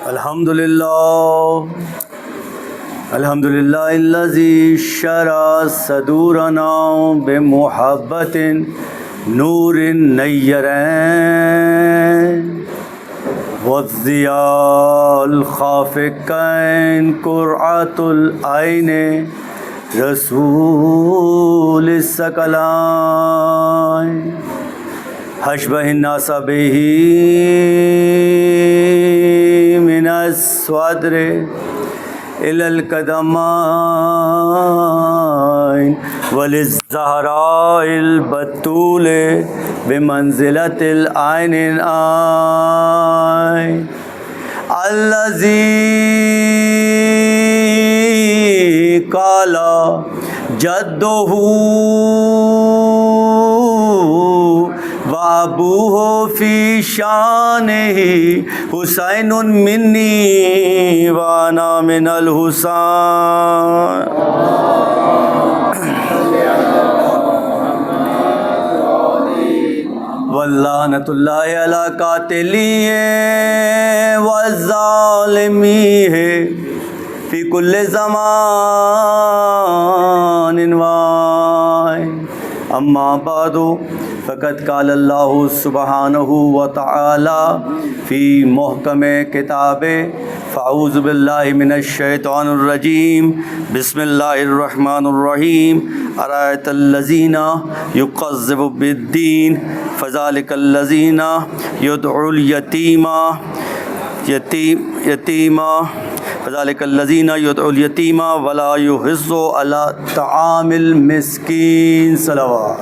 الحمدللہ الذی شرح صدورنا بمحبت نور نیرین والضیاء الخافقین قرۃ العین رسول الثقلین حشبہ الناس بہ من الصدر الی القدمین وللزہراء البتول بمنزلۃ العین العین الذی قال جدہ وابوہ فی شانہ حسین منی وانا من الحسین واللعنۃ اللہ علی قاتلیہ والظالمیہ فی کل زمان وائن اما بعد فقد قال اللہ سبحانہ وتعالی فی محکم کتاب فاعوذ باللہ من الشیطان الرجیم بسم اللہ الرحمن الرحیم ارأیت الذین یکذب بالدین فذلک الذین یدعو الیتیم فذلک الذین یدعو الیتیم ولا یحض علی طعام المسکین صلوات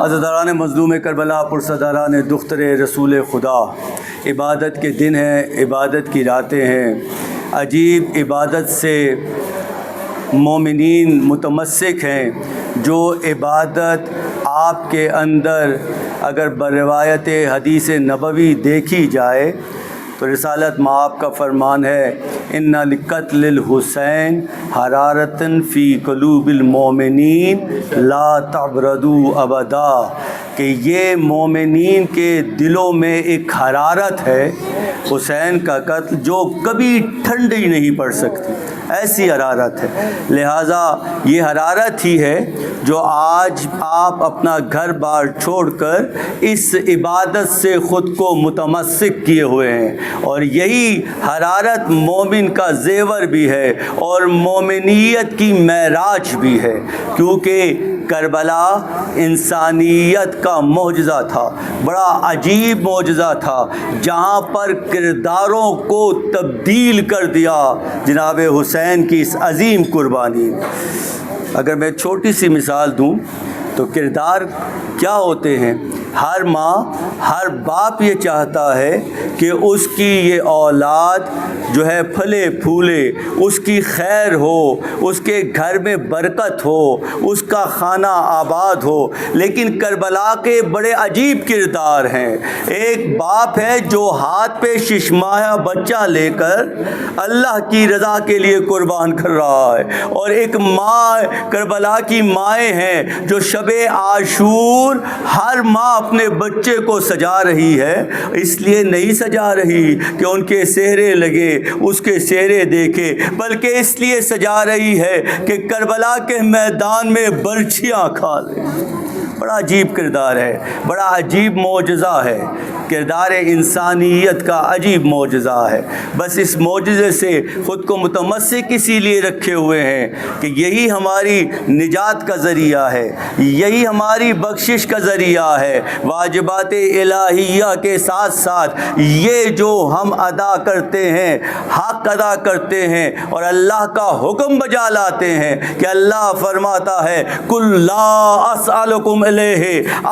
عزاداران مظلوم کربلا پرصداران دختر رسول خدا، عبادت کے دن ہیں، عبادت کی راتیں ہیں، عجیب عبادت سے مومنین متمسک ہیں۔ جو عبادت آپ کے اندر اگر بروایت حدیث نبوی دیکھی جائے تو رسالت مآب کا فرمان ہے ان لقتل الحسین حرارتن فی قلوب المومنین لا تبردو ابدا، کہ یہ مومنین کے دلوں میں ایک حرارت ہے حسین کا قتل جو کبھی ٹھنڈی نہیں پڑ سکتی، ایسی حرارت ہے۔ لہٰذا یہ حرارت ہی ہے جو آج آپ اپنا گھر بار چھوڑ کر اس عبادت سے خود کو متمسک کیے ہوئے ہیں، اور یہی حرارت مومن کا زیور بھی ہے اور مومنیت کی معراج بھی ہے، کیونکہ کربلا انسانیت کا معجزہ تھا، بڑا عجیب معجزہ تھا، جہاں پر کرداروں کو تبدیل کر دیا جناب حسین کی اس عظیم قربانی۔ اگر میں چھوٹی سی مثال دوں تو کردار کیا ہوتے ہیں؟ ہر ماں، ہر باپ یہ چاہتا ہے کہ اس کی یہ اولاد جو ہے پھلے پھولے، اس کی خیر ہو، اس کے گھر میں برکت ہو، اس کا خانہ آباد ہو، لیکن کربلا کے بڑے عجیب کردار ہیں۔ ایک باپ ہے جو ہاتھ پہ ششمایا بچہ لے کر اللہ کی رضا کے لیے قربان کر رہا ہے، اور ایک ماں، کربلا کی مائیں ہیں جو شب عاشور ہر ماں اپنے بچے کو سجا رہی ہے، اس لیے نہیں سجا رہی کہ ان کے چہرے لگے، اس کے چہرے دیکھے، بلکہ اس لیے سجا رہی ہے کہ کربلا کے میدان میں برچھیاں کھا لیں۔ بڑا عجیب کردار ہے، بڑا عجیب معجزہ ہے، کردار انسانیت کا عجیب معجزہ ہے۔ بس اس معجزے سے خود کو متمسک اسی لیے رکھے ہوئے ہیں کہ یہی ہماری نجات کا ذریعہ ہے، یہی ہماری بخشش کا ذریعہ ہے۔ واجبات الہیہ کے ساتھ ساتھ یہ جو ہم ادا کرتے ہیں، حق ادا کرتے ہیں اور اللہ کا حکم بجا لاتے ہیں کہ اللہ فرماتا ہے قُلْ لَا أَسْأَلُكُمْ عَلَيْهِ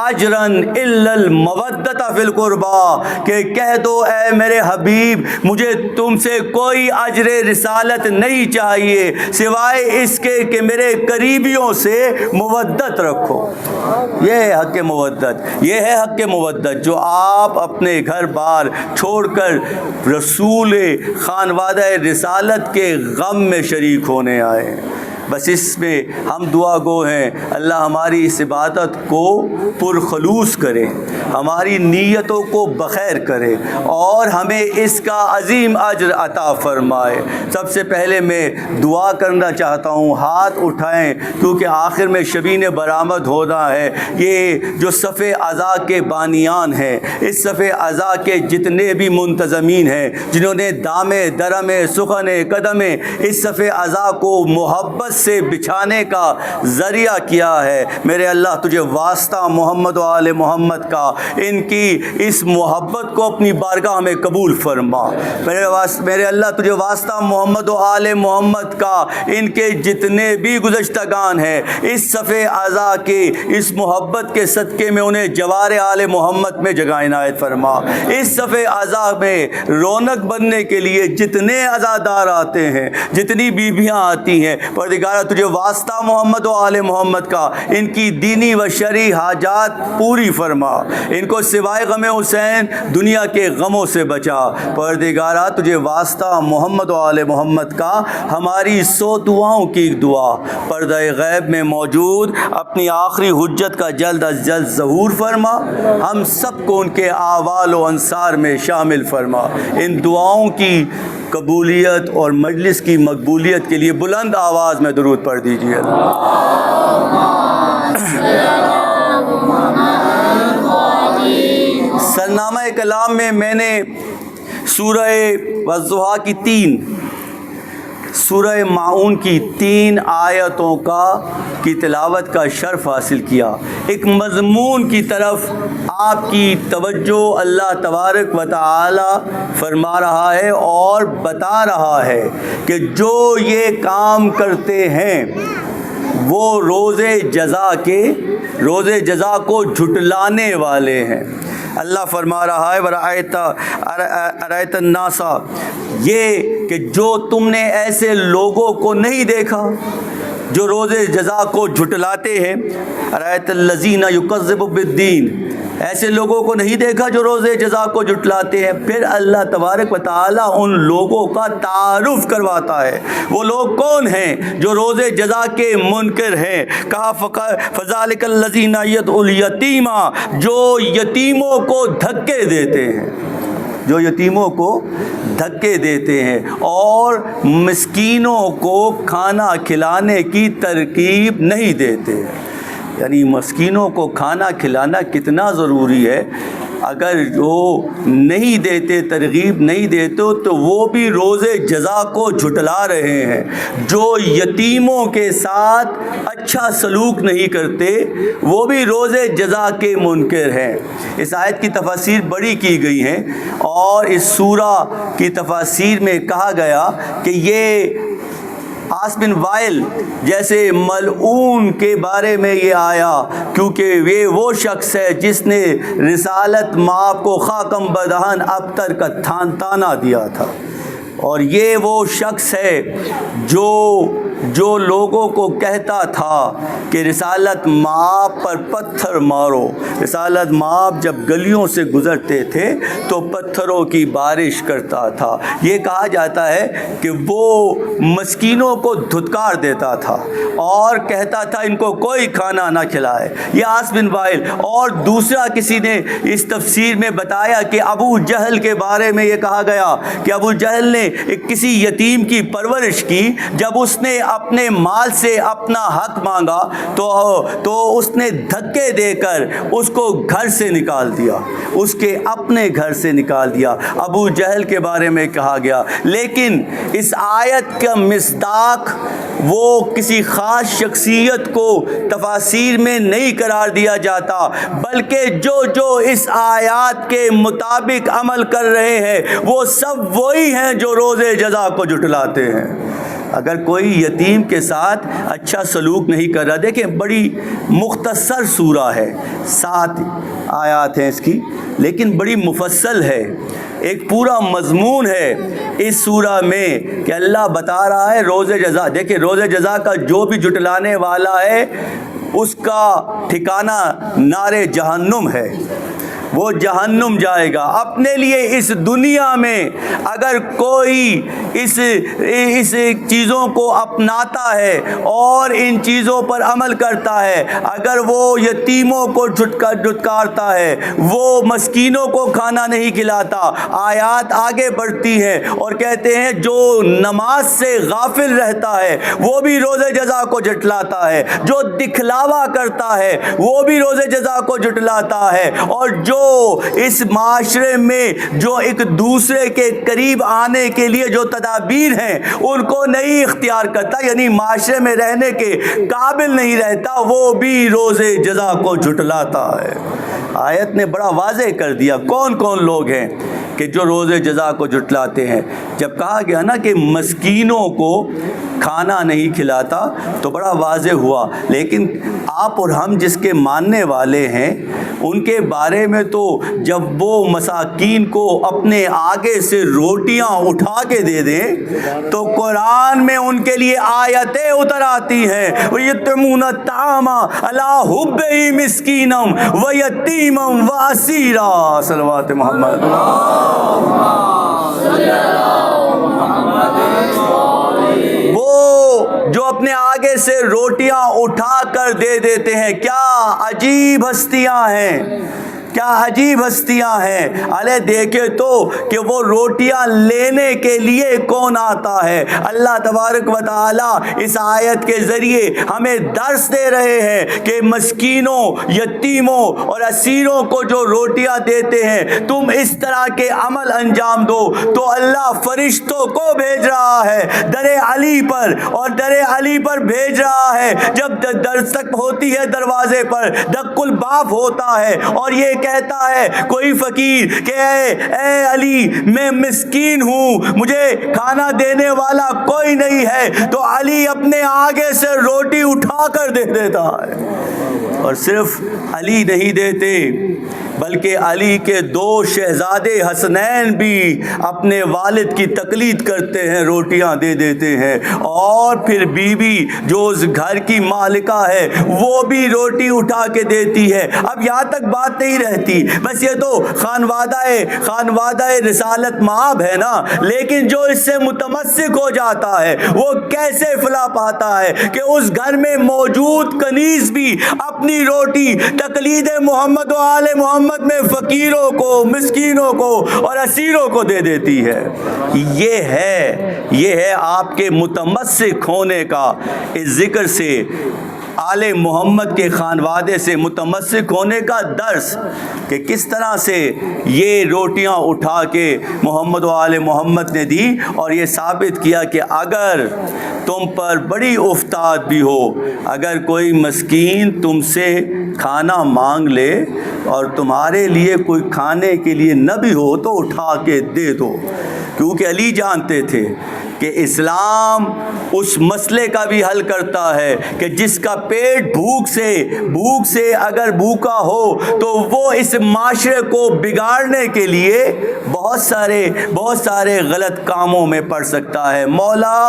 أَجْرًا إِلَّا الْمَوَدَّةَ فِي الْقُرْبَى، کہ کہہ دو اے میرے حبیب مجھے تم سے کوئی اجر رسالت نہیں چاہیے سوائے اس کے کہ میرے قریبیوں سے مودت رکھو۔ یہ ہے حق مودت، یہ ہے حق مودت جو آپ اپنے گھر بار چھوڑ کر رسول خانوادہ رسالت کے غم میں شریک ہونے آئے۔ بس اس میں ہم دعا گو ہیں اللہ ہماری اس عبادت کو پرخلوص کرے، ہماری نیتوں کو بخیر کرے اور ہمیں اس کا عظیم اجر عطا فرمائے۔ سب سے پہلے میں دعا کرنا چاہتا ہوں، ہاتھ اٹھائیں کیونکہ آخر میں شبین برآمد ہونا ہے۔ یہ جو صف عزا کے بانیان ہیں، اس صف عزا کے جتنے بھی منتظمین ہیں جنہوں نے دامے درمے سخن قدمے اس صف عزا کو محبت سے بچھانے کا ذریعہ کیا ہے، میرے اللہ تجھے واسطہ محمد و آل محمد کا ان کی اس محبت کو اپنی بارگاہ میں قبول فرما۔ میرے اللہ تجھے واسطہ محمد و آل محمد کا ان کے جتنے بھی گزشتگان ہیں اس صف عزا کے اس محبت کے صدقے میں انہیں جوار آل محمد میں جگہ عنایت فرما۔ اس صف عزا میں رونق بننے کے لیے جتنے عزادار آتے ہیں، جتنی بیویاں آتی ہیں، پروردگارہ تجھے واسطہ محمد و آل محمد کا ان کی دینی و شرعی حاجات پوری فرما، ان کو سوائے غم حسین دنیا کے غموں سے بچا۔ پروردگارہ تجھے واسطہ محمد و آل محمد کا ہماری 100 دعاؤں کی دعا پردہ غیب میں موجود اپنی آخری حجت کا جلد از جلد ظہور فرما، ہم سب کو ان کے اعوال و انصار میں شامل فرما۔ ان دعاؤں کی قبولیت اور مجلس کی مقبولیت کے لیے بلند آواز میں درود پڑھ دیجیے۔ سرنامہ کلام میں میں نے سورہ والضحیٰ کی سورہ معون کی 3 آیتوں کی تلاوت کا شرف حاصل کیا۔ ایک مضمون کی طرف آپ کی توجہ اللہ تبارک و تعالی فرما رہا ہے اور بتا رہا ہے کہ جو یہ کام کرتے ہیں وہ روز جزا کو جھٹلانے والے ہیں۔ اللہ فرما رہا ہے ارایت الناس، یہ کہ جو تم نے ایسے لوگوں کو نہیں دیکھا جو روز جزا کو جھٹلاتے ہیں، ارایت الذین یکذب بالدین، ایسے لوگوں کو نہیں دیکھا جو روز جزا کو جھٹلاتے ہیں۔ پھر اللہ تبارک و تعالیٰ ان لوگوں کا تعارف کرواتا ہے، وہ لوگ کون ہیں جو روز جزا کے منکر ہیں۔ کہا فذالک الذین یدعوا الیتیم، جو یتیموں کو دھکے دیتے ہیں، جو یتیموں کو دھکے دیتے ہیں اور مسکینوں کو کھانا کھلانے کی ترغیب نہیں دیتے۔ یعنی مسکینوں کو کھانا کھلانا کتنا ضروری ہے، اگر وہ نہیں دیتے، ترغیب نہیں دیتے تو وہ بھی روز جزا کو جھٹلا رہے ہیں۔ جو یتیموں کے ساتھ اچھا سلوک نہیں کرتے وہ بھی روز جزا کے منکر ہیں۔ اس آیت کی تفاسیر بڑی کی گئی ہیں اور اس سورہ کی تفاسیر میں کہا گیا کہ یہ عاص بن وائل جیسے ملعون کے بارے میں یہ آیا کیونکہ یہ وہ شخص ہے جس نے رسالت مآب کو خاکم بدہن ابتر کا تانا دیا تھا، اور یہ وہ شخص ہے جو لوگوں کو کہتا تھا کہ رسالت مآب پر پتھر مارو۔ رسالت مآب جب گلیوں سے گزرتے تھے تو پتھروں کی بارش کرتا تھا۔ یہ کہا جاتا ہے کہ وہ مسکینوں کو دھتکار دیتا تھا اور کہتا تھا ان کو کوئی کھانا نہ کھلائے۔ یہ عاص بن وائل، اور دوسرا کسی نے اس تفسیر میں بتایا کہ ابو جہل کے بارے میں یہ کہا گیا کہ ابو جہل نے کسی یتیم کی پرورش کی، جب اس نے اپنے مال سے اپنا حق مانگا تو اس نے دھکے دے کر اس کو گھر سے نکال دیا، اس کے اپنے گھر سے نکال دیا۔ ابو جہل کے بارے میں کہا گیا، لیکن اس آیت کا مصداق وہ کسی خاص شخصیت کو تفاسیر میں نہیں قرار دیا جاتا، بلکہ جو اس آیات کے مطابق عمل کر رہے ہیں وہ سب وہی ہیں جو روز جزا کو جھٹلاتے ہیں۔ اگر کوئی یتیم کے ساتھ اچھا سلوک نہیں کر رہا، دیکھیں بڑی مختصر سورہ ہے، 7 آیات ہیں اس کی، لیکن بڑی مفصل ہے، ایک پورا مضمون ہے اس سورہ میں کہ اللہ بتا رہا ہے روز جزا۔ دیکھیں روز جزا کا جو بھی جھٹلانے والا ہے اس کا ٹھکانہ نار جہنم ہے، وہ جہنم جائے گا۔ اپنے لیے اس دنیا میں اگر کوئی اس چیزوں کو اپناتا ہے اور ان چیزوں پر عمل کرتا ہے، اگر وہ یتیموں کو جھٹکارتا ہے، وہ مسکینوں کو کھانا نہیں کھلاتا، آیات آگے بڑھتی ہیں اور کہتے ہیں جو نماز سے غافل رہتا ہے وہ بھی روز جزا کو جھٹلاتا ہے، جو دکھلاوا کرتا ہے وہ بھی روز جزا کو جھٹلاتا ہے، اور جو اس معاشرے میں جو ایک دوسرے کے قریب آنے کے لیے جو تدابیر ہیں ان کو نہیں اختیار کرتا، یعنی معاشرے میں رہنے کے قابل نہیں رہتا، وہ بھی روز جزا کو جھٹلاتا ہے۔ آیت نے بڑا واضح کر دیا کون کون لوگ ہیں کہ جو روز جزا کو جھٹلاتے ہیں۔ جب کہا گیا نا کہ مسکینوں کو کھانا نہیں کھلاتا تو بڑا واضح ہوا، لیکن آپ اور ہم جس کے ماننے والے ہیں ان کے بارے میں تو جب وہ مساکین کو اپنے آگے سے روٹیاں اٹھا کے دے دیں تو قرآن میں ان کے لیے آیتیں اتر آتی ہیں، وَيُطْعِمُونَ الطَّعَامَ عَلَىٰ حُبِّهِ مِسْكِينًا وَيَتِيمًا وَأَسِيرًا۔ صلوات محمد۔ وہ جو اپنے آگے سے روٹیاں اٹھا کر دے دیتے ہیں، کیا عجیب ہستیاں ہیں، کیا عجیب ہستیاں ہیں۔ ارے دیکھے تو کہ وہ روٹیاں لینے کے لیے کون آتا ہے۔ اللہ تبارک و تعالی اس آیت کے ذریعے ہمیں درس دے رہے ہیں کہ مسکینوں، یتیموں اور اسیروں کو جو روٹیاں دیتے ہیں تم اس طرح کے عمل انجام دو تو اللہ فرشتوں کو بھیج رہا ہے در علی پر، اور در علی پر بھیج رہا ہے جب دستک ہوتی ہے دروازے پر، دق الباب ہوتا ہے اور یہ کہتا ہے کوئی فقیر کہ اے علی میں مسکین ہوں، مجھے کھانا دینے والا کوئی نہیں ہے، تو علی اپنے آگے سے روٹی اٹھا کر دے دیتا ہے۔ اور صرف علی نہیں دیتے بلکہ علی کے دو شہزادے حسنین بھی اپنے والد کی تقلید کرتے ہیں، روٹیاں دے دیتے ہیں، اور پھر بیوی جو اس گھر کی مالکہ ہے وہ بھی روٹی اٹھا کے دیتی ہے۔ اب یہاں تک بات نہیں رہتی، بس یہ تو خانوادہ رسالت مآب ہے نا، لیکن جو اس سے متمسک ہو جاتا ہے وہ کیسے فلاح پاتا ہے کہ اس گھر میں موجود کنیز بھی اپنی روٹی تقلید محمد و آل محمد میں فقیروں کو، مسکینوں کو اور اسیروں کو دے دیتی ہے۔ یہ ہے آپ کے متمسک ہونے کا، اس ذکر سے آل محمد کے خانوادے سے متمسک ہونے کا درس کہ کس طرح سے یہ روٹیاں اٹھا کے محمد و آل محمد نے دی، اور یہ ثابت کیا کہ اگر تم پر بڑی افتاد بھی ہو، اگر کوئی مسکین تم سے کھانا مانگ لے اور تمہارے لیے کوئی کھانے کے لیے نہ بھی ہو تو اٹھا کے دے دو، کیونکہ علی جانتے تھے کہ اسلام اس مسئلے کا بھی حل کرتا ہے کہ جس کا پیٹ بھوک سے اگر بھوکا ہو تو وہ اس معاشرے کو بگاڑنے کے لیے بہت سارے غلط کاموں میں پڑ سکتا ہے۔ مولا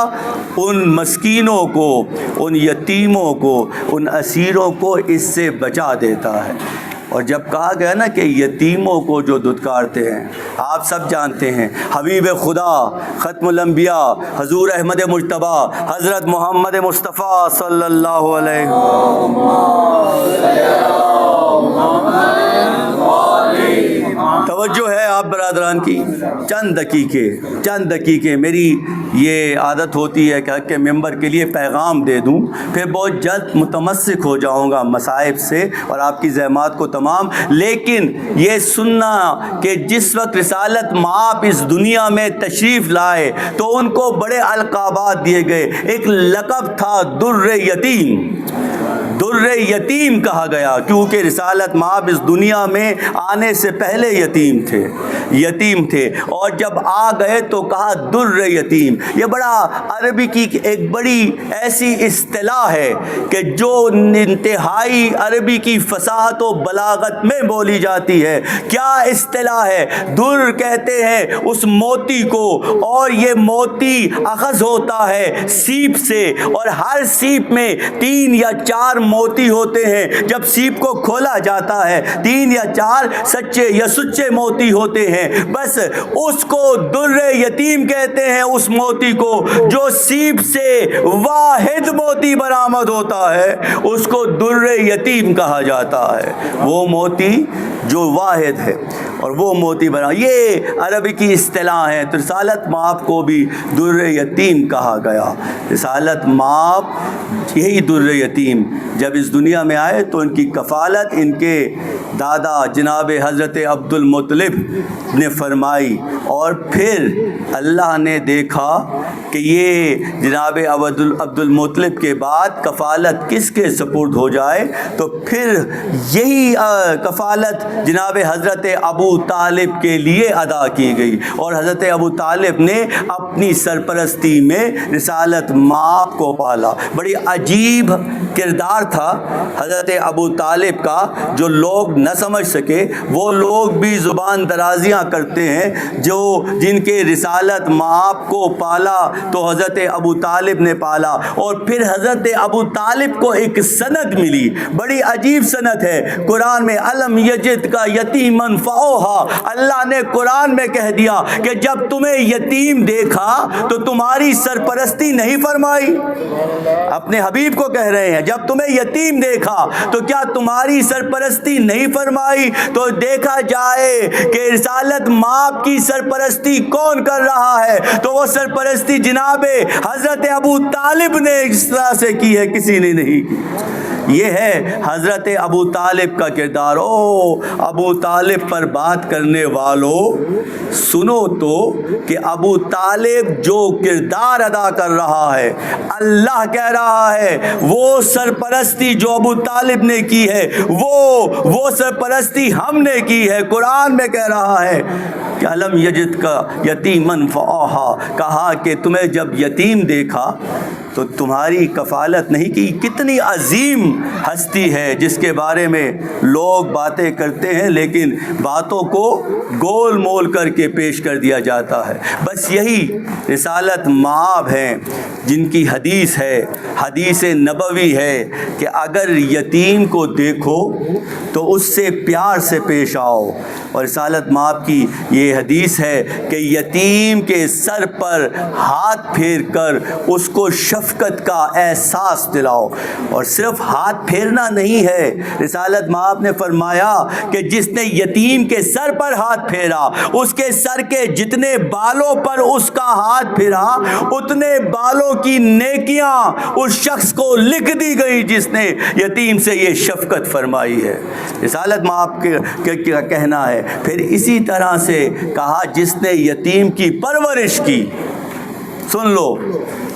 ان مسکینوں کو، ان یتیموں کو، ان اسیروں کو اس سے بچا دیتا ہے۔ اور جب کہا گیا نا کہ یتیموں کو جو دھتکارتے ہیں، آپ سب جانتے ہیں حبیب خدا ختم الانبیاء حضور احمد مجتبی حضرت محمد مصطفیٰ صلی اللہ علیہ توجہ ہے آپ برادران کی۔ چند دقیقے میری یہ عادت ہوتی ہے کہ حق کے ممبر کے لیے پیغام دے دوں، پھر بہت جلد متمسک ہو جاؤں گا مصائب سے اور آپ کی زحمات کو تمام، لیکن یہ سننا کہ جس وقت رسالت مآب اس دنیا میں تشریف لائے تو ان کو بڑے القابات دیے گئے۔ ایک لقب تھا در یتیم کہا گیا، کیونکہ رسالت مآب اس دنیا میں آنے سے پہلے یتیم تھے اور جب آ گئے تو کہا در یتیم. یہ بڑا عربی کی ایک بڑی ایسی اصطلاح ہے کہ جو انتہائی عربی کی فصاحت و بلاغت میں بولی جاتی ہے. کیا اصطلاح ہے؟ در کہتے ہیں اس موتی کو، اور یہ موتی اخذ ہوتا ہے سیپ سے، اور ہر سیپ میں 3 یا 4 موتی ہوتے ہیں. جب سیپ کو کھولا جاتا ہے 3 یا 4 سچے یا سچے موتی ہوتے ہیں. بس اس کو در یتیم کہتے ہیں، اس موتی کو جو سیپ سے واحد موتی برآمد ہوتا ہے اس کو در یتیم کہا جاتا ہے. وہ موتی جو واحد ہے اور وہ موتی بنا، یہ عربی کی اصطلاح ہے. تو رسالت مآب کو بھی در یتیم کہا گیا. رسالت مآب یہی در یتیم جب اس دنیا میں آئے تو ان کی کفالت ان کے دادا جناب حضرت عبد المطلب نے فرمائی، اور پھر اللہ نے دیکھا کہ یہ جناب عبد المطلب کے بعد کفالت کس کے سپرد ہو جائے، تو پھر یہی کفالت جناب حضرت ابو طالب کے لیے ادا کی گئی، اور حضرت ابو طالب نے اپنی سرپرستی میں رسالت مآب کو پالا. بڑی عجیب کردار تھا حضرت ابو طالب کا، جو لوگ نہ سمجھ سکے وہ لوگ بھی زبان درازیاں کرتے ہیں. جو جن کے رسالت مآب کو پالا تو حضرت ابو طالب نے پالا، اور پھر حضرت ابو طالب کو ایک سند ملی، بڑی عجیب سند ہے. قرآن میں علم یجد کا یتیمن فاوہا، اللہ نے قرآن میں کہہ دیا کہ جب تمہیں یتیم دیکھا تو تمہاری سرپرستی نہیں فرمائی. اپنے حبیب کو کہہ رہے ہیں جب تمہیں یتیم دیکھا تو کیا تمہاری سرپرستی نہیں فرمائی. تو دیکھا جائے کہ رسالت مآب کی سرپرستی کون کر رہا ہے، تو وہ سرپرستی جناب حضرت ابو طالب نے اس طرح سے کی ہے، کسی نے نہیں کی. یہ ہے حضرت ابو طالب کا کردار. او ابو طالب پر بات کرنے والوں سنو تو کہ ابو طالب جو کردار ادا کر رہا ہے، اللہ کہہ رہا ہے وہ سرپرستی جو ابو طالب نے کی ہے وہ سرپرستی ہم نے کی ہے. قرآن میں کہہ رہا ہے کہ علم یجد کا یتیمن فآہا، کہا کہ تمہیں جب یتیم دیکھا تو تمہاری کفالت نہیں کی. کتنی عظیم ہستی ہے جس کے بارے میں لوگ باتیں کرتے ہیں لیکن باتوں کو گول مول کر کے پیش کر دیا جاتا ہے. بس یہی رسالت مآب ہیں جن کی حدیث ہے، حدیث نبوی ہے کہ اگر یتیم کو دیکھو تو اس سے پیار سے پیش آؤ. اور رسالت مآب کی یہ حدیث ہے کہ یتیم کے سر پر ہاتھ پھیر کر اس کو شفقت کا احساس دلاؤ. اور صرف ہاتھ پھیرنا نہیں ہے، رسالت مآب نے فرمایا کہ جس نے یتیم کے سر پر ہاتھ پھیرا اس کے سر کے جتنے بالوں پر اس کا ہاتھ پھیرا اتنے بالوں کی نیکیاں اس شخص کو لکھ دی گئی جس نے یتیم سے یہ شفقت فرمائی ہے. رسالت مآب کا کہنا ہے. پھر اسی طرح سے کہا جس نے یتیم کی پرورش کی. سن لو،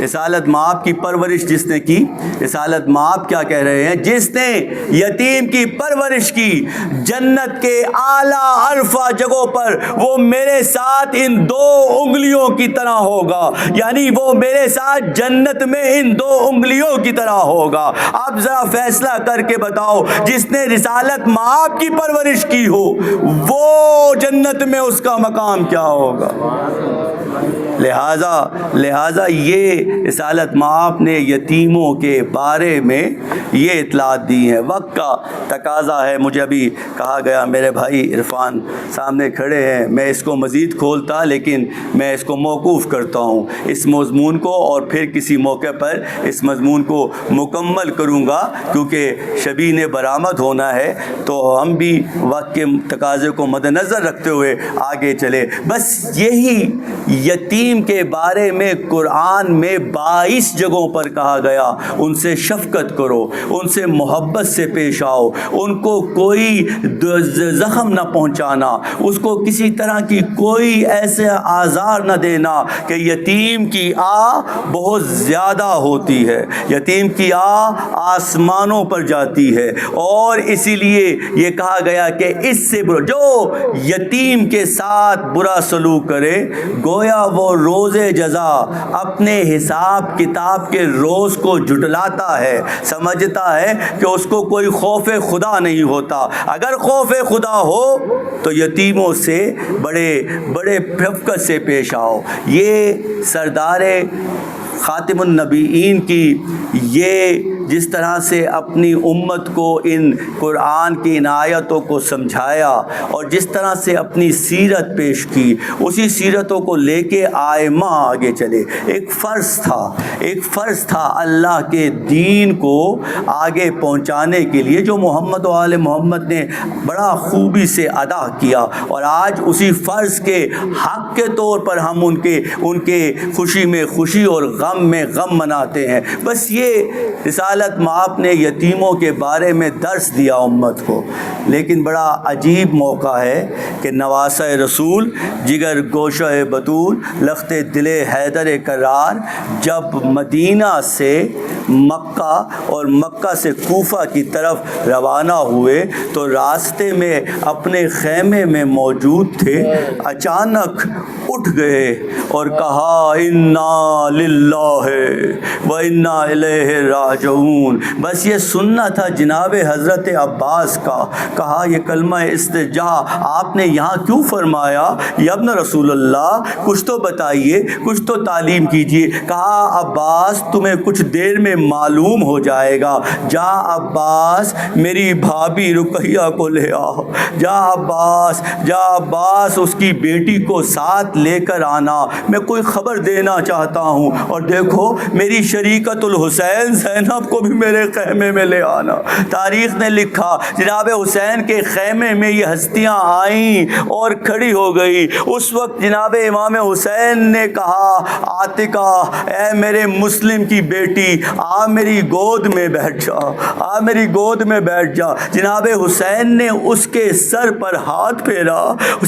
رسالت مآب کی پرورش جس نے کی، رسالت مآب کیا کہہ رہے ہیں؟ جس نے یتیم کی پرورش کی جنت کے اعلیٰ عرفہ جگہوں پر وہ میرے ساتھ ان 2 انگلیوں کی طرح ہوگا. یعنی وہ میرے ساتھ جنت میں ان 2 انگلیوں کی طرح ہوگا. اب ذرا فیصلہ کر کے بتاؤ، جس نے رسالت مآب کی پرورش کی ہو وہ جنت میں اس کا مقام کیا ہوگا. لہٰذا یہ رسالت مآب نے یتیموں کے بارے میں یہ اطلاعات دی ہیں. وقت کا تقاضا ہے. مجھے ابھی کہا گیا، میرے بھائی عرفان سامنے کھڑے ہیں، میں اس کو مزید کھولتا لیکن میں اس کو موقوف کرتا ہوں اس مضمون کو، اور پھر کسی موقع پر اس مضمون کو مکمل کروں گا کیونکہ شبیہ برآمد ہونا ہے. تو ہم بھی وقت کے تقاضے کو مد نظر رکھتے ہوئے آگے چلے. بس یہی یتیم یتیم کے بارے میں قرآن میں 22 جگہوں پر کہا گیا ان سے شفقت کرو، ان سے محبت سے پیش آؤ، ان کو کوئی زخم نہ پہنچانا، اس کو کسی طرح کی کوئی ایسے آزار نہ دینا کہ یتیم کی بہت زیادہ ہوتی ہے، یتیم کی آسمانوں پر جاتی ہے، اور اسی لیے یہ کہا گیا کہ اس سے جو یتیم کے ساتھ برا سلوک کرے گویا وہ روز جزا اپنے حساب کتاب کے روز کو جھٹلاتا ہے، سمجھتا ہے کہ اس کو کوئی خوف خدا نہیں ہوتا۔ اگر خوف خدا ہو تو یتیموں سے بڑے بڑے شفقت سے پیش آؤ۔ یہ سردار خاتم النبیین کی یہ جس طرح سے اپنی امت کو ان قرآن کی ان آیتوں کو سمجھایا اور جس طرح سے اپنی سیرت پیش کی، اسی سیرتوں کو لے کے آئمہ آگے چلے۔ ایک فرض تھا اللہ کے دین کو آگے پہنچانے کے لیے، جو محمد و آل محمد نے بڑا خوبی سے ادا کیا، اور آج اسی فرض کے حق کے طور پر ہم ان کے خوشی میں خوشی اور غم میں غم مناتے ہیں۔ بس یہ رسالت مآب نے یتیموں کے بارے میں درس دیا امت کو، لیکن بڑا عجیب موقع ہے کہ نواسہ رسول، جگر گوشہ بطول، لخت دل حیدر کرار جب مدینہ سے مکہ اور مکہ سے کوفہ کی طرف روانہ ہوئے تو راستے میں اپنے خیمے میں موجود تھے، اچانک اٹھ گئے اور کہا انا للہ و انا الیہ راجعون۔ بس یہ سننا تھا جناب حضرت عباس کا۔ کہا یہ کلمہ استرجاع آپ نے یہاں کیوں فرمایا یا ابن رسول اللہ؟ کچھ تو بتائیے، کچھ تو تعلیم کیجیے۔ کہا عباس تمہیں کچھ دیر میں معلوم ہو جائے گا، جا عباس میری بھابھی رقیہ کو لے آ، جا عباس اس کی بیٹی کو ساتھ لے کر آنا، میں کوئی خبر دینا چاہتا ہوں، اور دیکھو میری شریکت الحسین زینب کو بھی میرے خیمے میں لے آنا۔ تاریخ نے لکھا جناب حسین کے خیمے میں یہ ہستیاں آئیں اور کھڑی ہو گئی۔ اس وقت جناب امام حسین نے کہا عاتقہ اے میرے مسلم کی بیٹی آ میری گود میں بیٹھ جا، آ میری گود میں بیٹھ جا۔ جناب حسین نے اس کے سر پر ہاتھ پھیرا،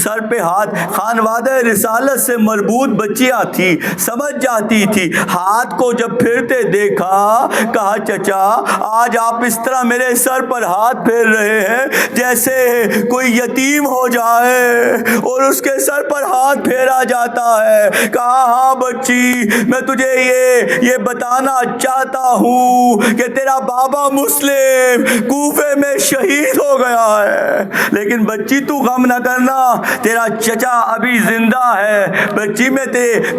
سر پہ ہاتھ، خانوادہ رسالت سے مربوط بچیاں تھی، سمجھ جاتی تھی، ہاتھ کو جب پھیرتے دیکھا کہا چچا آج آپ اس طرح میرے سر پر ہاتھ پھیر رہے ہیں جیسے کوئی یتیم ہو جائے اور اس کے سر پر ہاتھ پھیرا جاتا ہے۔ کہا ہاں بچی میں تجھے یہ بتانا چاہتا ہوں کہ تیرا بابا مسلم کوفے میں شہید ہو گیا ہے، لیکن بچی تو غم نہ کرنا، تیرا چچا ابھی زندہ ہے۔ بچی میں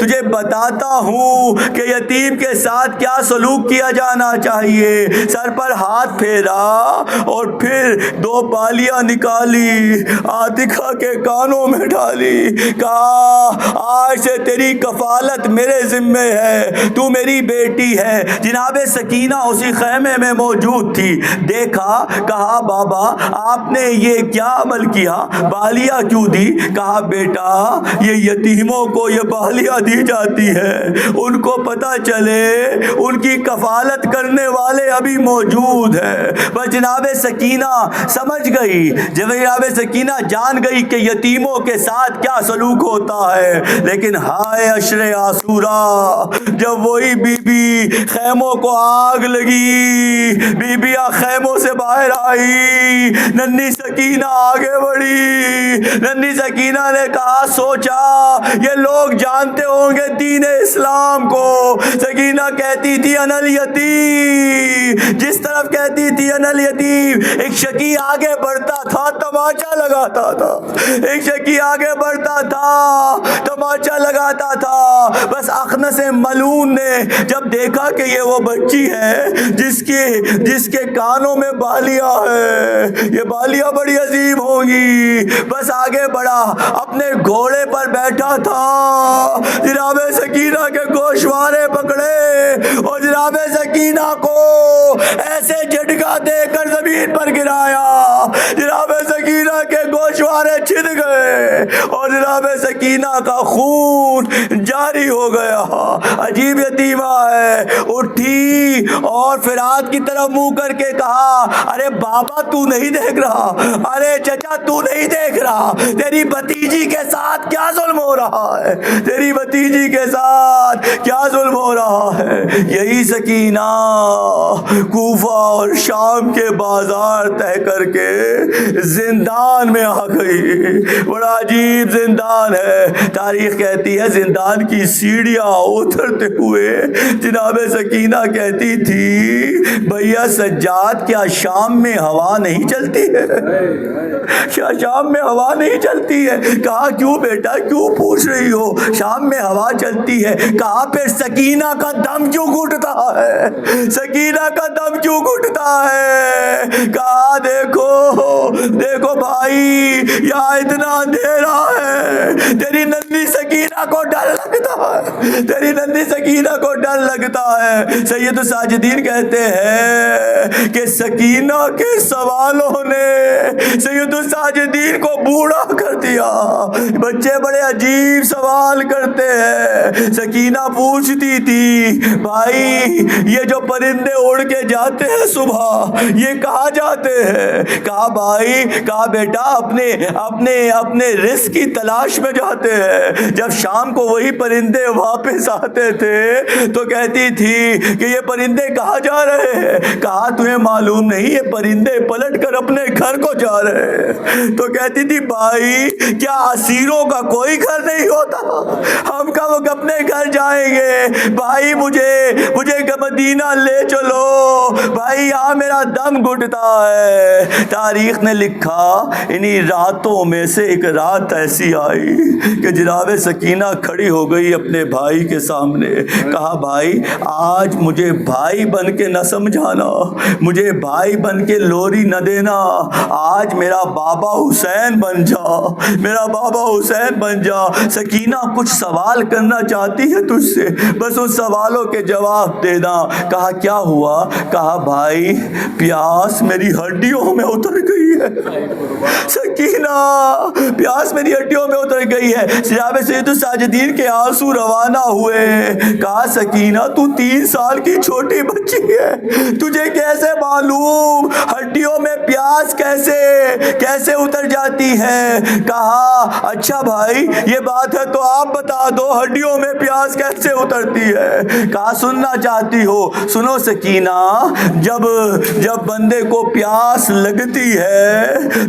تجھے بتاتا ہوں کہ یتیم کے ساتھ کیا سلوک کیا جانا چاہیے۔ سر پر ہاتھ پھیرا اور پھر 2 بالیاں نکالی، عاتقہ کے کانوں میں ڈالی، کہا آج سے تیری کفالت میرے ذمے ہے، تو میری بیٹی ہے۔ جناب سکینہ اسی خیمے میں موجود تھی، دیکھا، کہا بابا آپ نے یہ کیا عمل کیا، بالیاں کیوں دی؟ کہا بیٹا یہ یتیموں کو یہ بالیاں دی جاتی ہے، ان کو پتہ چلے ان کی کفالت کرنے والے ابھی موجود ہیں۔ بس جناب سکینہ سمجھ گئی، جب جناب سکینہ جان گئی کہ یتیموں کے ساتھ کیا سلوک ہوتا ہے، لیکن ہائے عشر آسورا جب وہی بی بی خیموں کو آگ لگی، بی بیاں خیموں سے باہر آئی، ننھی سکینہ آگے بڑھی، ننھی سکینہ نے کہا سوچا یہ لوگ جانتے ہوں گے دین اسلام کو۔ سکینہ کہتی تھی انا الیتیم، جس طرف کہتی تھی انا الیتیم، ایک شقی آگے بڑھتا تھا تماچا لگاتا تھا، ایک شقی آگے بڑھتا تھا تماچا لگاتا تھا۔ بس اخنس ملعون نے جب دیکھا کہ یہ وہ بچی ہے جس کے کانوں میں بالیاں ہیں، یہ بالیاں بڑی عظیم ہوں گی، بس آگے بڑھا، اپنے گھوڑے پر بیٹھا تھا، جناب سکینہ کے گوشوارے پکڑے اور جناب سکینہ کو ایسے جھٹکا دے کر زمین پر گرایا، جناب سکینہ کے گوشوارے تلواریں چھن گئے اور جناب سکینہ کا خون جاری ہو گیا. عجیب یتیمہ ہے. اٹھی اور فرات کی طرف منہ کر کے کہا ارے بابا تو نہیں دیکھ رہا, ارے چچا تو نہیں دیکھ رہا, تیری بھتیجی کے ساتھ کیا ظلم ہو رہا ہے, تیری بھتیجی کے ساتھ کیا ظلم ہو رہا ہے. یہی سکینہ کوفہ اور شام کے بازار طے کر کے زندان میں آ گئی. بڑا عجیب زندان ہے. تاریخ کہتی ہے زندان کی سیڑھیاں اترتے ہوئے جناب سکینہ کہتی تھی بھیا سجاد کیا شام میں ہوا نہیں چلتی ہے, کیا شام میں ہوا نہیں چلتی ہے. کہا کیوں بیٹا کیوں پوچھ رہی ہو, شام میں ہوا چلتی ہے. کہا پھر سکینہ کا دم کیوں گھٹتا ہے, سکینہ کا دم کیوں گھٹتا ہے. کہا دیکھو دیکھو بھائی یہاں اتنا اندھیرا ہے, تیری ننھی سکینہ کو ڈر لگتا ہے, تیری ننھی سکینہ کو ڈر لگتا ہے. سید الساجدین کہتے ہیں کہ سکینہ کے سوالوں نے سید الساجدین کو بوڑھا کر دیا. بچے بڑے عجیب سوال کرتے ہیں. سکینہ پوچھتی تھی بھائی یہ جو پرندے اڑ کے جاتے ہیں صبح یہ کہاں جاتے ہیں. کہا بھائی کہا بیٹا اپنے اپنے اپنے رزق کی تلاش میں جاتے ہیں. جب شام کو وہی پرندے واپس آتے تھے تو کہتی تھی کہ یہ پرندے کہاں جا رہے ہیں. کہا تمہیں معلوم نہیں یہ پرندے پلٹ کر اپنے گھر کو جا رہے ہیں. تو کہتی تھی بھائی کیا اسیروں کا کوئی گھر نہیں ہوتا, ہم کب اپنے گھر جائیں گے. بھائی مجھے مدینہ لے چلو بھائی, یہاں میرا دم گھٹتا ہے. تاریخ نے لکھا انہی راتوں میں سے ایک رات ایسی آئی کہ جناب سکینہ کھڑی ہو گئی اپنے بھائی کے سامنے. کہا بھائی آج مجھے بھائی بن کے نہ سمجھانا, مجھے بھائی بن کے لوری نہ دینا, آج میرا بابا حسین بن جا, میرا بابا حسین بن جا. سکینہ کچھ سوال کرنا چاہتی ہے تجھ سے, بس ان سوالوں کے جواب دینا. کہا کیا ہوا. کہا بھائی پیاس میری ہڈیوں میں اتر گئی ہے. سکینہ پیاس میری ہڈیوں میں اتر گئی ہے. جناب سید الساجدین کے آنسو روانہ ہوئے. کہا سکینہ تو 3 سال کی چھوٹی بچی ہے, تجھے کیسے معلوم ہڈیوں میں پیاس کیسے اتر جاتی ہے. کہا اچھا بھائی یہ بات ہے تو آپ بتا دو ہڈیوں میں پیاس کیسے اترتی ہے. کہا سننا چاہتی ہو, سنو سکینہ جب بندے کو پیاس لگتی ہے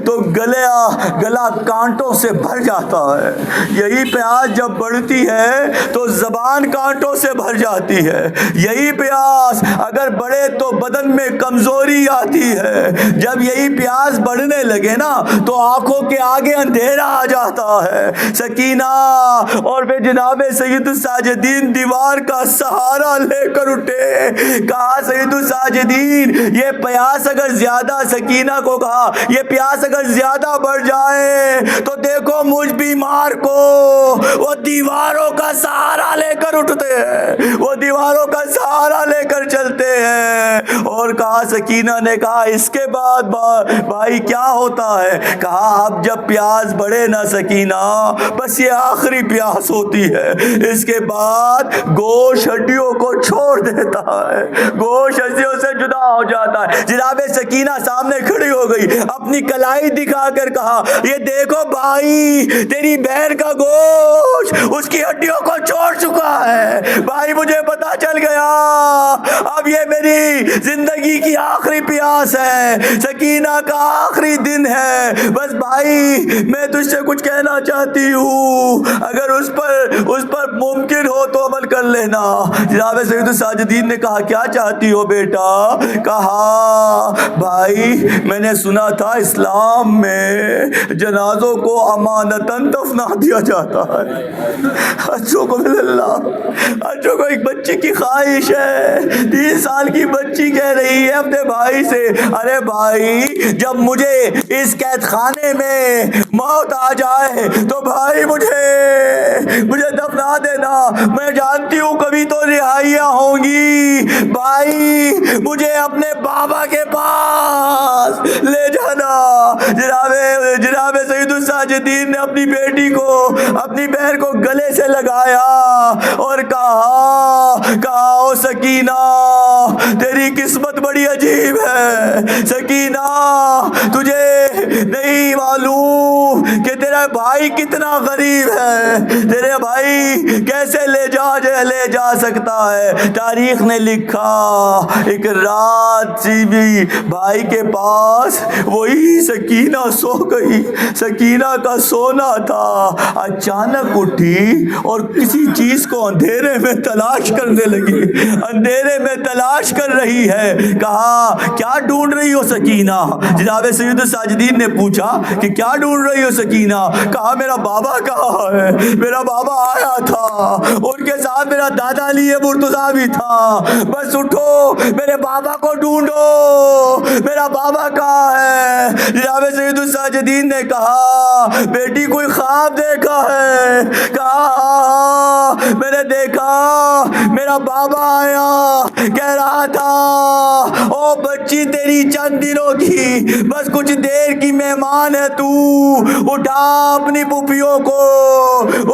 تو گلا کانٹوں سے بھر جاتا ہے. یہی پیاس جب بڑھتی ہے تو زبان کانٹوں سے بھر جاتی ہے. یہی پیاس اگر بڑھے تو بدن میں کمزوری آتی ہے. جب یہی پیاس بڑھنے لگے نا تو آنکھوں کے آگے اندھیرا آ جاتا ہے. سکینہ اور پھر جناب سید الساجدین دیوار کا سہارا لے کر اٹھے. کہا سید الساجدین یہ پیاس اگر زیادہ, سکینہ کو کہا یہ پیاس اگر زیادہ بڑھ جائے تو دیکھو مجھ بیمار کو وہ دیواروں کا سہارا لے کر اٹھتے ہیں, وہ دیواروں کا سہارا لے کر چلتے ہیں. اور کہا سکینہ نے کہا اس کے بعد بھائی کیا ہوتا ہے. کہا اب جب پیاس بڑھے نہ سکینہ بس یہ آخری پیاس ہوتی ہے, اس کے بعد گوشت ہڈیوں کو چھوڑ دیتا ہے, گوشت ہڈیوں سے جدا ہو جاتا ہے. جناب سکینہ سامنے کھڑی ہو گئی, اپنی کلائی دکھا کر کہا یہ دیکھو بھائی تیری بہن کا گوشت اس کی ہڈیوں کو چھوڑ چکا ہے. بھائی مجھے پتا چل گیا اب یہ میری زندگی کی آخری پیاس ہے, سکینہ کا آخری دن ہے. بس بھائی میں تجھ سے کچھ کہنا چاہتی ہوں, اگر اس پر ممکن ہو تو عمل کر لینا. جناب سید الساجدین نے کہا کیا چاہتی ہو بیٹا. کہا بھائی میں نے سنا تھا اسلام میں جنازوں کو امانتاً دفنا دیا جاتا ہے. اچھوں کو اچھوں کو ایک بچی کی خواہش ہے, 3 سال کی بچی کہہ رہی ہے اپنے بھائی سے ارے بھائی جب مجھے اس قید خانے میں موت آ جائے تو بھائی مجھے دفنا دینا, میں جانتی ہوں کبھی تو رہائیاں ہوں گی, بھائی مجھے اپنے بابا کے پاس لے جانا. جناب سید الساجدین ساجدین نے اپنی بیٹی کو اپنی بہن کو گلے سے لگایا اور کہا او سکینہ تیری قسمت بڑی عجیب ہے، سکینہ تجھے نہیں معلوم کہ تیرا بھائی کتنا غریب ہے، تیرے بھائی کیسے لے جا سکتا ہے۔ تاریخ نے لکھا ایک رات سی بھی بھائی کے پاس وہی سکینہ سو گئی، سکینہ کا سونا تھا، اچانک اٹھی اور کسی چیز کو اندھیرے میں تلاش کرنے لگی، اندھیرے میں تلاش کر رہی ہے۔ کہا کیا ڈھونڈ رہی ہو سکینہ؟ جناب سید الساجدین نے پوچھا کہ کیا ڈھونڈ رہی ہو سکینہ؟ کہا میرا بابا کہاں ہے؟ میرا بابا آیا تھا، ان کے ساتھ میرا دادا علی مرتضیٰ بھی تھا، بس اٹھو میرے بابا کو ڈھونڈو، میرا بابا کہاں ہے؟ جناب سید الساجدین نے کہا بیٹی کوئی خواب دیکھا ہے؟ کہا میں نے دیکھا میرا بابا آیا، کہہ رہا تھا او بچی تیری چند دنوں کی بس کچھ دیر کی مہمان ہے، تو اٹھا اپنی پھوپھیوں کو،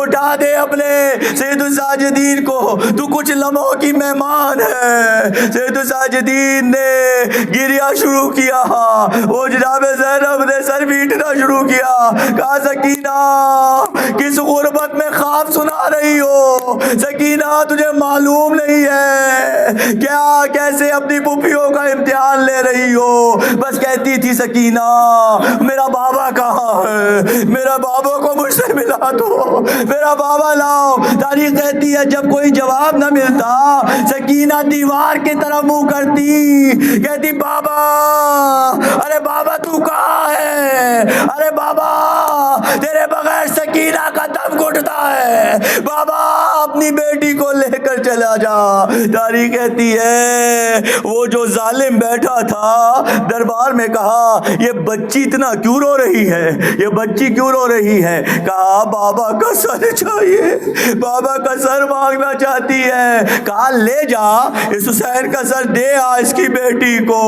اٹھا دے اپنے سید الساجدین کو، تو کچھ لمحوں کی مہمان ہے۔ سید الساجدین نے گریہ شروع کیا، وہ جناب زینب نے سر پیٹنا شروع کیا، کہا سکینہ کس غربت میں خواب سنا رہی ہو؟ سکینہ تجھے معلوم نہیں ہے کیا کیسے اپنی پھوپھیوں کا امتحان لے رہی ہو؟ بس کہتی تھی سکینہ میرا بابا کہاں ہے؟ میرا بابا کو مجھ سے ملا دو، میرا بابا لاؤ۔ تاریخ کہتی ہے جب کوئی جواب نہ ملتا سکینہ دیوار کی طرف منہ کرتی، کہتی بابا، ارے بابا تو کہاں ہے؟ ارے بابا تیرے بغیر سکینہ کا دم گھٹتا ہے، بابا اپنی بیٹی کو لے کر چلا جا۔ تاریخ کہتی ہے وہ جو ظالم بیٹھا تھا دربار میں کہا یہ بچی اتنا کیوں رو رہی ہے؟ یہ بچی کیوں رو رہی ہے؟ کہا بابا کا سر چاہیے، بابا کا سر مانگنا چاہتی ہے۔ کہا لے جا اس حسین کا سر دے آ اس کی بیٹی کو۔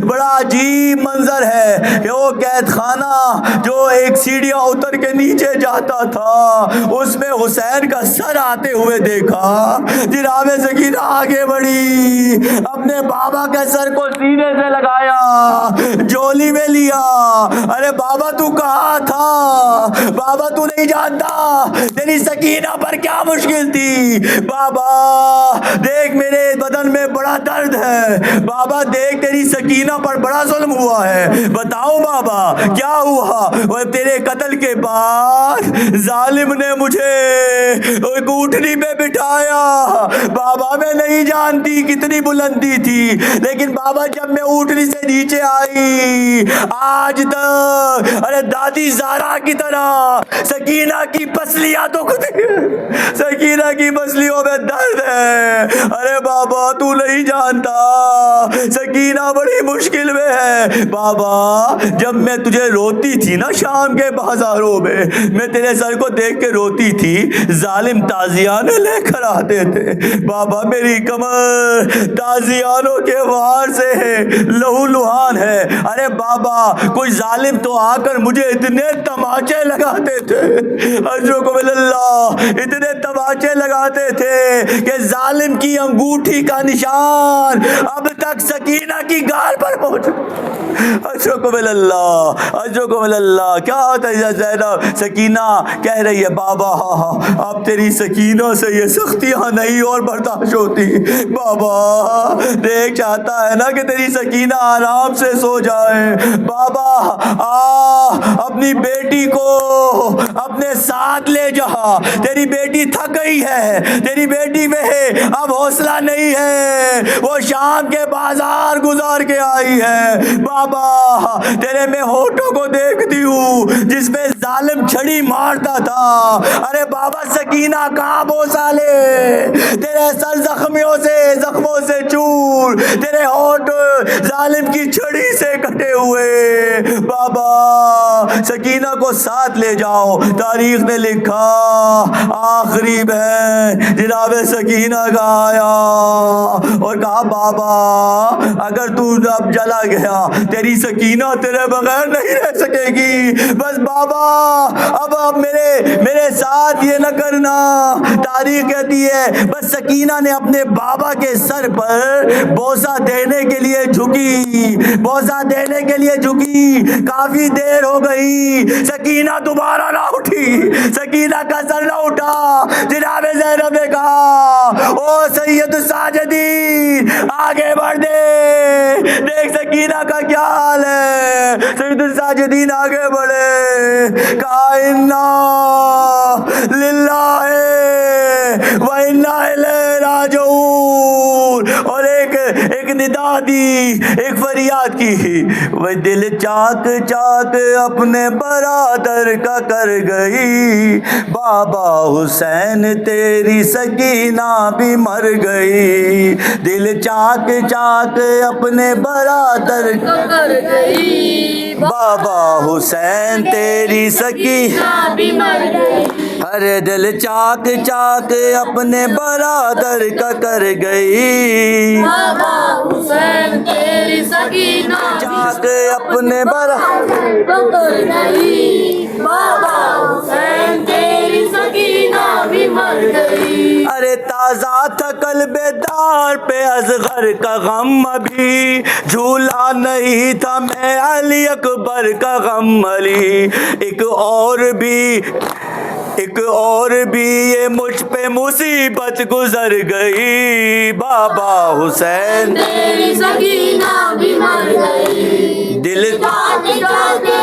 بڑا عجیب منظر ہے کہ وہ قید خانہ جو ایک سیڑھیاں اتر کے نیچے جاتا تھا اس میں حسین کا سر آتے ہوئے دیکھا۔ جناب سکینہ آگے بڑھی، اپنے بابا کے سر کو سینے سے لگایا، جولی میں لیا۔ ارے بابا تو کہاں تھا؟ بابا تو نہیں جانتا تیری سکینہ پر کیا مشکل تھی؟ بابا دیکھ میرے بدن میں بڑا درد ہے، بابا دیکھ تیری سکینہ پر بڑا ظلم ہوا ہے، بتاؤ بابا کیا ہوا؟ وہ تیرے قتل کے بعد ظالم نے مجھے ایک اونٹنی پہ بٹھایا، بابا میں نہیں جانتی کتنی بلندی تھی، لیکن بابا جب میں اونٹنی سے نیچے آئی آج تک ارے دادی زارا کی طرح سکینہ کی پسلیاں دکھتی ہیں، سکینہ کی پسلیوں میں درد ہے۔ ارے بابا تو نہیں جانتا سکینہ بڑی مشکل میں ہے۔ بابا جب میں تجھے روتی تھی نا شام کے بازاروں میں تیرے سر کو دیکھ کے روتی تھی، ظالم تازیانے لے کر آتے تھے، بابا میری کمر تازیانوں کے وار سے لہو لہان ہے۔ ارے بابا کوئی ظالم تو آ کر مجھے اتنے تماچے لگاتے تھے، اجرکم اللہ، اتنے تماچے لگاتے تھے کہ ظالم کی انگوٹھی کا نشان اب تک سکینہ کی گال پر پہنچا۔ اجرکم اللہ، اجرکم اللہ۔ کیا ہوتا ہے زینب؟ سکینہ کہہ رہی ہے بابا اب تیری سکینہ سے یہ سختیاں نہیں اور برداشت ہوتی، بابا دیکھ چاہتا ہے نا کہ تیری سکینہ آرام سے سو جائے، بابا اپنی بیٹی کو اپنے ساتھ لے جا، تیری بیٹی تھک گئی ہے، تیری بیٹی میں اب حوصلہ نہیں ہے، وہ شام کے بازار گزار کے آئی ہے، بابا تیرے میں ہونٹوں کو دیکھتی ہوں جس میں ظالم چھڑی مارتا تھا۔ ارے بابا سکینہ کہاں بوسا لے، تیرے سر زخموں سے چور، تیرے ہونٹ ظالم کی چھڑی سے کٹے ہوئے، بابا سکینہ کو ساتھ لے جاؤ۔ تاریخ نے لکھا آخری بہن جناب سکینہ کا آیا اور کہا بابا اگر تو اب چلا گیا تیری سکینہ تیرے بغیر نہیں رہ سکے گی، بس بابا اب میرے ساتھ یہ نہ کرنا. تاریخ کہتی ہے بس سکینہ نے اپنے بابا کے سر پر بوسہ دینے کے لیے جھکی. کافی دیر ہو گئی, سکینہ دوبارہ نہ اٹھی, سکینہ کا سر نہ اٹھا. جناب زینب نے کہا او سید الساجدین آگے بڑھ دے, دیکھ سکینہ کا کیا حال ہے. سید الساجدین آگے بڑھے, کہا انا للہ و انا الیہ راجعون, اور ایک ندا دی, ایک فریاد کی. وہ دل چاک چاک اپنے برادر کا کر گئی, بابا حسین تیری سکینہ بھی مر گئی. دل چاک چاک اپنے برادر کا کر گئی, بابا حسین تیری سکینہ بھی مر گئی. ارے دل چاک چاک اپنے برادر کا کر گئی, بابا حسین تیری سکینہ چاک اپنے برادر کا کر گئی, بابا حسین تیری سکینہ بھی مر گئی. ارے تازہ تھا قلب دار پہ اصغر کا غم, ابھی جھولا نہیں تھا میں علی اکبر کا غم. علی ایک اور بھی یہ مجھ پہ مصیبت گزر گئی, بابا حسین تیری سکینہ بھی مر گئی. دل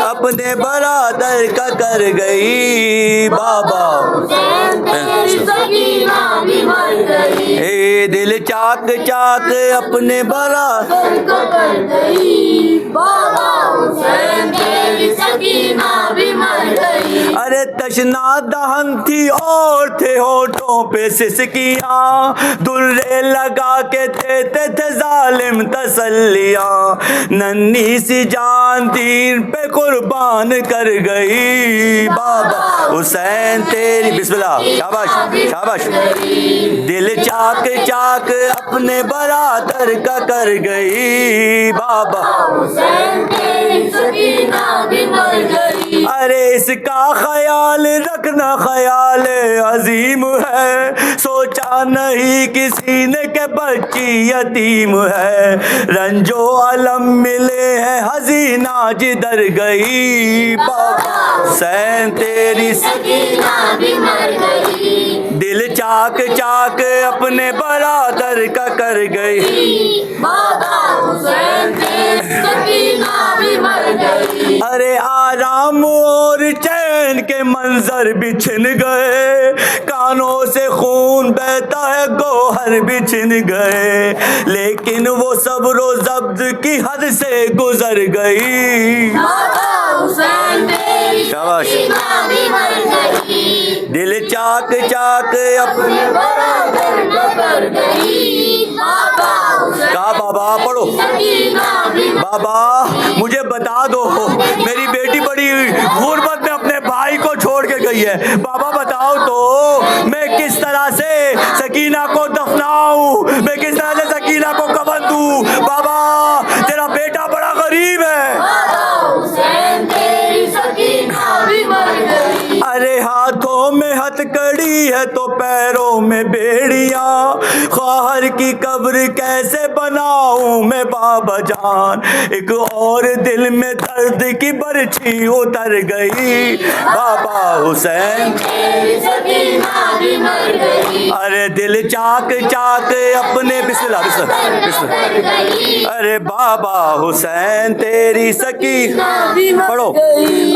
اپنے برادر کا کر گئی, بابا حسین تیری سکینہ بھی مر گئی. اے دل چاک چاک اپنے برادر کا کر گئی, بابا حسین تیری سکینہ بھی مر گئی. ارے تشنا دہن تھی اور تھے ہونٹوں پہ سسکیاں, درے لگا کے دیتے تھے ظالم تسلیاں. ننھی سی جان دین پہ قربان کر گئی, بابا حسین تیری بسم اللہ شاباش شاباش. دل چاک چاک اپنے برادر کا کر گئی, بابا حسین تیری سکینہ بھی مر گئی. ارے اس کا خیال رکھنا خیال عظیم ہے, سوچا نہیں کسی نے کہ بچی یتیم ہے. رنجو علم ملے ہیں حزینہ جدھر گئی, بابا حسین تیری سکینہ بھی مر گئی. دل چاک چاک اپنے برادر کا کر گئی, بابا حسین تیری سکینہ بھی مر گئی. ارے آرام اور چین کے منظر بھی چھن گئے, کانوں سے خون بہتا ہے گوہر بھی چھن گئے, لیکن وہ صبر و ضبط کی حد سے گزر گئی, بابا حسین تیری شاباش. سکینہ بھی مر گئی. دل چاک چاک اپنے برادر کا کر گئی, بابا حسین کہا بابا پڑھو, سکینہ بھی مر بابا مجھے بتا دو میری بیٹی بڑی غربت میں اپنے بھائی کو چھوڑ کے گئی ہے, بابا بتاؤ تو میں کس طرح سے سکینہ کو دفناؤں, میں کس طرح سے سکینہ کو کفن دوں. بابا تیرا بیٹا بڑا غریب ہے. بابا حسین تیری سکینہ بھی مر گئی. ارے ہاتھوں میں ہتھ کڑی ہے تو پیروں میں بیڑیاں, خواہر کی قبر کیسے بناؤں میں بابا جان. ایک اور دل میں درد کی برچھی اتر گئی, بابا حسین تیری سکینہ بھی مر گئی. ارے دل چاک چاک اپنے بسم اللہ بسم اللہ بسم اللہ. کر گئی, ارے بابا حسین تیری سکینہ بھی مر پڑھو. گئی.